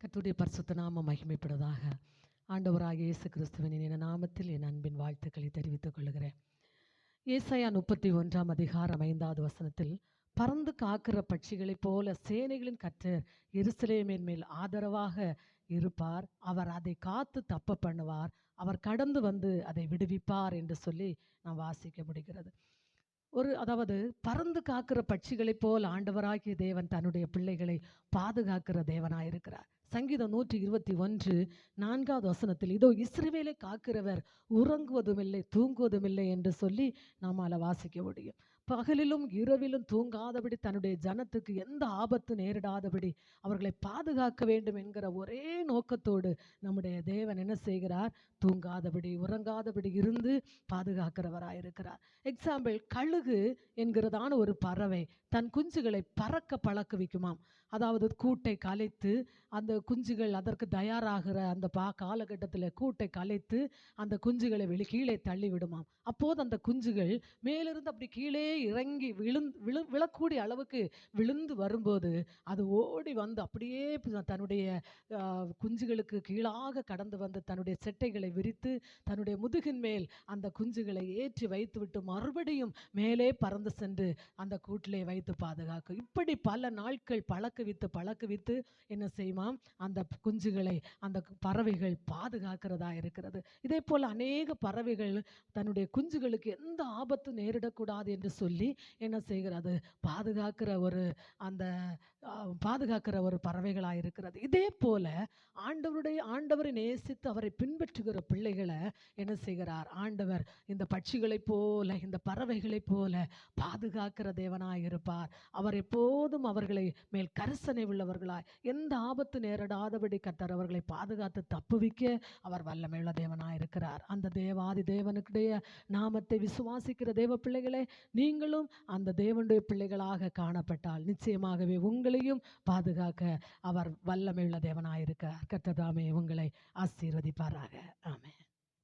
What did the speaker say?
கர்த்தருடைய பரிசுத்த நாமம் மகிமைப்படுவதாக. ஆண்டவராகிய இயேசு கிறிஸ்துவின் இனிய நாமத்தில் என் அன்பின் வாழ்த்துக்களை தெரிவித்துக் கொள்கிறேன். ஏசாயா 31:5 பறந்து காக்கிற பட்சிகளைப் போல சேனைகளின் கர்த்தர் எருசலேமின் மேல் ஆதரவாக இருப்பார். அவர் அதை காத்து தப்ப பண்ணுவார். அவர் கடந்து வந்து அதை விடுவிப்பார் என்று சொல்லி நாம் வாசிக்க முடிகிறது. அதாவது பறந்து காக்கிற பட்சிகளைப் போல் ஆண்டவராகிய தேவன் தன்னுடைய பிள்ளைகளை பாதுகாக்கிற தேவனாயிருக்கிறார். சங்கீதம் 121:4 இதோ இஸ்ரவேலை காக்கிறவர் உறங்குவதுமில்லை தூங்குவதுமில்லை என்று சொல்லி நம்மால வாசிக்க முடியும். பகலிலும் இரவிலும் தூங்காதபடி தன்னுடைய ஜனத்துக்கு எந்த ஆபத்து நேரிடாதபடி அவர்களை பாதுகாக்க வேண்டும் என்கிற ஒரே நோக்கத்தோடு நம்முடைய தேவன் என்ன செய்கிறார்? தூங்காதபடி உறங்காதபடி இருந்து பாதுகாக்கிறவராயிருக்கிறார். எக்ஸாம்பிள், கழுகு என்கிறதான ஒரு பறவை தன் குஞ்சுகளை பறக்க பழக்குவிக்குமாம். அதாவது கூட்டை கலைத்து அந்த குஞ்சுகள் அதற்கு தயாராகிற அந்த காலகட்டத்தில் கூட்டை கலைத்து அந்த குஞ்சுகளை கீழே தள்ளி விடுமாம். அப்போது அந்த குஞ்சுகள் மேலிருந்து அப்படி கீழே இறங்கி விழக்கூடிய அளவுக்கு விழுந்து வரும்போது அது ஓடி வந்து அப்படியே தன்னுடைய குஞ்சுகளுக்கு கீழாக கடந்து வந்து தன்னுடைய செட்டைகளை விரித்து தன்னுடைய முதுகின் மேல் அந்த குஞ்சுகளை ஏற்றி வைத்துவிட்டு மறுபடியும் மேலே பறந்து சென்று அந்த கூட்டிலே வைத்து பாதுகாக்கும். இப்படி பல நாட்கள் பழக்குவித்து என்ன செய்யுமாம்? அந்த குஞ்சுகளை அந்த பறவைகள் பாதுகாக்கிறதா இருக்கிறது. இதே போல் அநேக பறவைகள் தன்னுடைய குஞ்சுகளுக்கு எந்த ஆபத்து நேரிடக்கூடாது என்று சொல்லி என்ன செய்கிறது? பாதுகாக்கிற ஒரு பறவைகளாக இருக்கிறது. இதே போல ஆண்டவரை நேசித்து அவரை பின்பற்றுகிற பிள்ளைகளை என்ன செய்கிறார்? ஆண்டவர் இந்த பட்சிகளைப் போல இந்த பறவைகளைப் போல பாதுகாக்கிற தேவனாய் இருப்பார். அவர் எப்போதும் அவர்களை மேல் கரிசனை உள்ளவர்களாய் எந்த ஆபத்து நேரிடாதபடி கர்த்தர் அவர்களை பாதுகாத்து தப்புவிக்க அவர் வல்லமையுள்ள தேவனாய் இருக்கிறார். அந்த தேவாதி தேவனுடைய நாமத்தை விசுவாசிக்கிற தேவ பிள்ளைகளே, நீங்களும் அந்த தேவனுடைய பிள்ளைகளாக காணப்பட்டால் நிச்சயமாகவே உங்களையும் பாதுகாக்க அவர் வல்லமையுள்ள தேவனாய் இருக்கிறார். கர்த்தர் தாமே உங்களை ஆசீர்வதிப்பாராக. ஆமென்.